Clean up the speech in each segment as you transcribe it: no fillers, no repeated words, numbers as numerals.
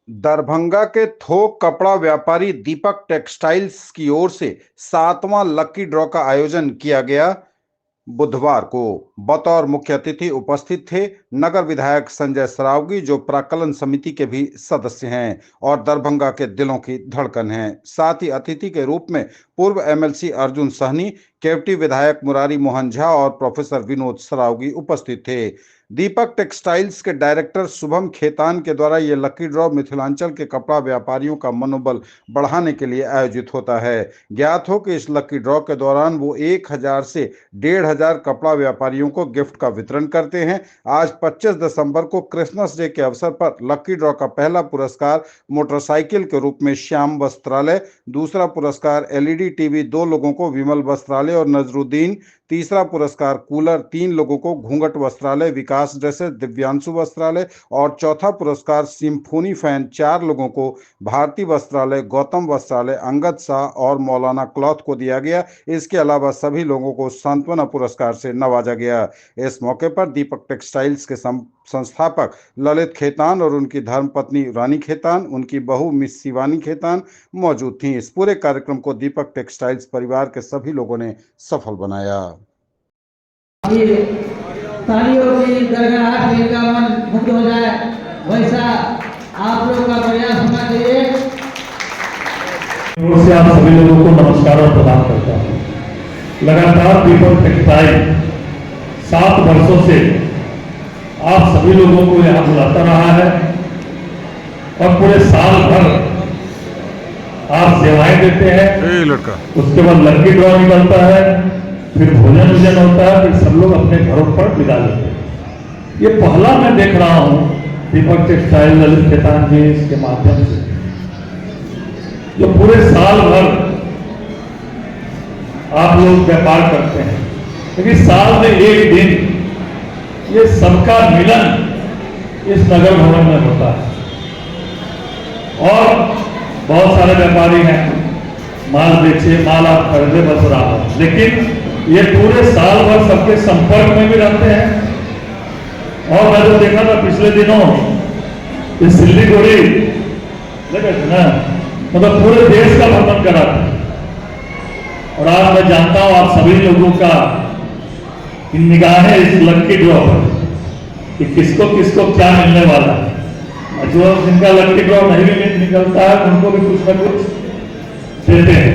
दरभंगा के थोक कपड़ा व्यापारी दीपक टेक्सटाइल्स की ओर से 7वां लकी ड्रॉ का आयोजन किया गया। बुधवार को बतौर मुख्य अतिथि उपस्थित थे नगर विधायक संजय सरावगी, जो प्राक्कलन समिति के भी सदस्य हैं और दरभंगा के दिलों की धड़कन हैं। साथ ही अतिथि के रूप में पूर्व एमएलसी अर्जुन सहनी, केवटी विधायक मुरारी मोहन झा और प्रोफेसर विनोद सरावगी उपस्थित थे। दीपक टेक्सटाइल्स के डायरेक्टर शुभम खेतान के द्वारा ये लकी ड्रॉ मिथिलांचल के कपड़ा व्यापारियों का मनोबल बढ़ाने के लिए आयोजित होता है। ज्ञात हो कि इस लकी ड्रॉ के दौरान वो 1000 से 1500 कपड़ा व्यापारियों को गिफ्ट का वितरण करते हैं। आज 25 दिसंबर को क्रिसमस डे के अवसर पर लकी ड्रॉ का पहला पुरस्कार मोटरसाइकिल के रूप में श्याम वस्त्रालय, दूसरा पुरस्कार एलईडी टीवी 2 लोगों को विमल वस्त्रालय और नजरुद्दीन, तीसरा पुरस्कार कूलर 3 लोगों को घूंघट वस्त्रालय, विकास ड्रेसेस दिव्यांशु वस्त्रालय और चौथा पुरस्कार सिम्फोनी फैन 4 लोगों को भारती वस्त्रालय, गौतम वस्त्रालय, अंगद शाह और मौलाना क्लॉथ को दिया गया। इसके अलावा सभी लोगों को सांत्वना पुरस्कार से नवाजा गया। इस मौके पर दीपक टेक्सटाइल्स के संस्थापक ललित खेतान और उनकी धर्मपत्नी रानी खेतान, उनकी बहू मिस शिवानी खेतान मौजूद थीं। इस पूरे कार्यक्रम को दीपक टेक्सटाइल्स परिवार के सभी लोगों ने सफल बनाया। तालियों की गड़गड़ाहट से इनका मन मुक्त हो जाए, वैसा आप लोगों का प्रयास होना चाहिए। ओर से आप सभी लोगों को नमस्कार और प्रदान करता हूँ। लगातार दीपक टेक्सटाइल 7 वर्षों से आप सभी लोगों को यहाँ बुलाता रहा है और पूरे साल भर आप सेवाएं देते हैं। उसके बाद लकी ड्रॉ निकलता है, फिर भोजन वोजन होता है, फिर सब लोग अपने घरों पर विदा लेते हैं। ये पहला मैं देख रहा हूँ दीपक टेक्सटाइल ललित खेतान जी इसके माध्यम से जो पूरे साल भर आप लोग व्यापार करते हैं, लेकिन साल में एक दिन ये सबका मिलन इस नगर भवन में होता है। और बहुत सारे व्यापारी हैं, माल बेचे, माल आप खरीदे बस रहा है, लेकिन ये पूरे साल भर सबके संपर्क में भी रहते हैं। और मैं जो देखा था पिछले दिनों इस सिल्लीगुड़ी लगे थे ना, मतलब पूरे देश का भ्रमण करा था। और आज मैं जानता हूं आप सभी लोगों का निगाहें इस लकी ड्रॉ पर कि किसको किसको क्या मिलने वाला है। जो जिनका लकी ड्रॉ नहीं भी निकलता है उनको भी कुछ न कुछ देते हैं।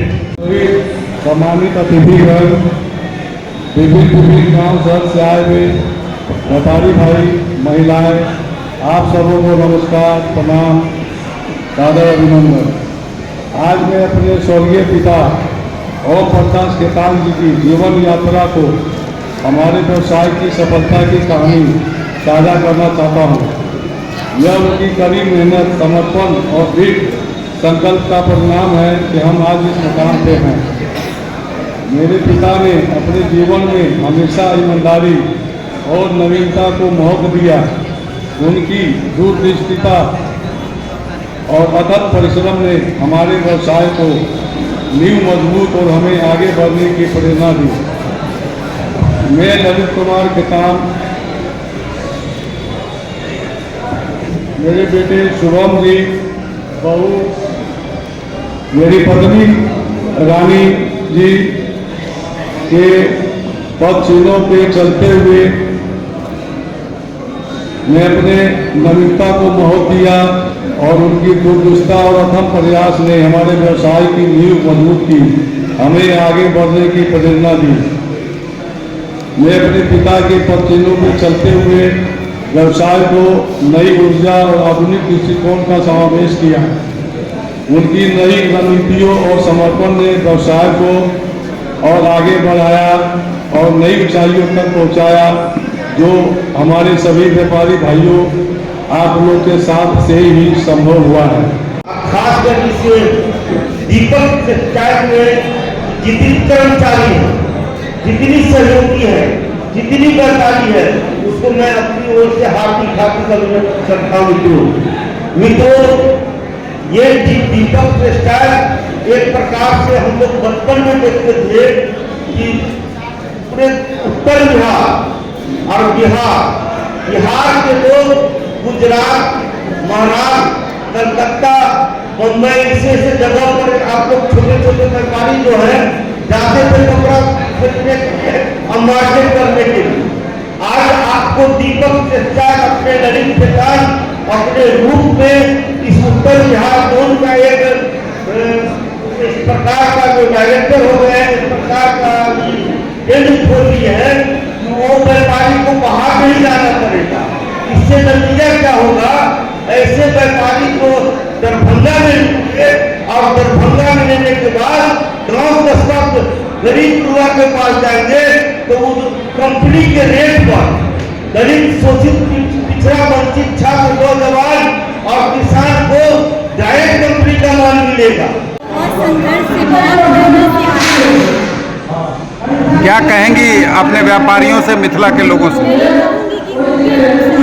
सम्मानित अतिथिगण, विभिन्न गांव शहर से आए हुए व्यापारी भाई, महिलाएं, आप सबों को नमस्कार, प्रणाम, सादर अभिनंदन। आज मैं अपने स्वर्गीय पिता और प्रकाश खेतान जी की जीवन यात्रा को हमारे व्यवसाय की सफलता की कहानी साझा करना चाहता हूँ। यह उनकी कड़ी मेहनत, समर्पण और दृढ़ संकल्प का परिणाम है कि हम आज इस मुकाम पे हैं। मेरे पिता ने अपने जीवन में हमेशा ईमानदारी और नवीनता को महत्व दिया। उनकी दूरदृष्टिता और अथक परिश्रम ने हमारे व्यवसाय को नींव मजबूत और हमें आगे बढ़ने की प्रेरणा दी। मैं ललित कुमार खेतान, मेरे बेटे शुभम जी, बहू मेरी पत्नी रानी जी के पद चिन्हों पे चलते हुए मैं अपने नवीनता को महत्व दिया और उनकी दूरदृष्टता और अथक प्रयास ने हमारे व्यवसाय की नींव मजबूत की, हमें आगे बढ़ने की प्रेरणा दी। मैं अपने पिता के पद चिन्हों पर चलते हुए व्यवसाय को नई ऊर्जा और आधुनिक दृष्टिकोण का समावेश किया। उनकी नई रणनीतियों और समर्पण ने व्यवसाय को और आगे बढ़ाया और नई ऊंचाइयों तक पहुंचाया, जो हमारे सभी व्यापारी भाइयों आप लोग के साथ से ही संभव हुआ है। खासकर इस दीपक टेक्सटाइल में जितनी कर्मचारी है, जितनी सहयोगी है, जितनी कर्मचारी है, उसको मैं अपनी ओर से हार्दिक अभिनंदन करता हूँ। मित्रों, ये दीपक टेक्सटाइल एक प्रकार से हम लोग बचपन में देखते थे कि पूरे उत्तर बिहार और बिहार के लोग गुजरात, महाराष्ट्र, कलकत्ता, मुंबई ऐसे जगह पर आप लोग छोटे छोटे व्यापारी जो है जाते थे कपड़ा खरीदने के लिए और मार्केट करने के लिए। आज आपको दीपक टेक्सटाइल अपने ललित प्रधान अपने रूप में इस उत्तर बिहार जोन का एक इस प्रकार का जो डायरेक्टर हो गए, इस प्रकार का केंद्र खोल दिए है कि वो व्यापारी को बाहर नहीं जाना पड़ेगा। इससे नतीजा क्या होगा, ऐसे व्यापारी को दरभंगा में लेंगे और दरभंगा में लेने के बाद गांव कस्बा गरीब युवा के पास जाएंगे तो उस कंपनी के रेट पर दलित शोषित पिछड़ा वंचित छात्र नौजवान और किसान को डायरेक्ट कंपनी का माल मिलेगा। संघर्ष से बड़ा क्या कहेंगी अपने व्यापारियों से, मिथिला के लोगों से? मैं कहूंगी कि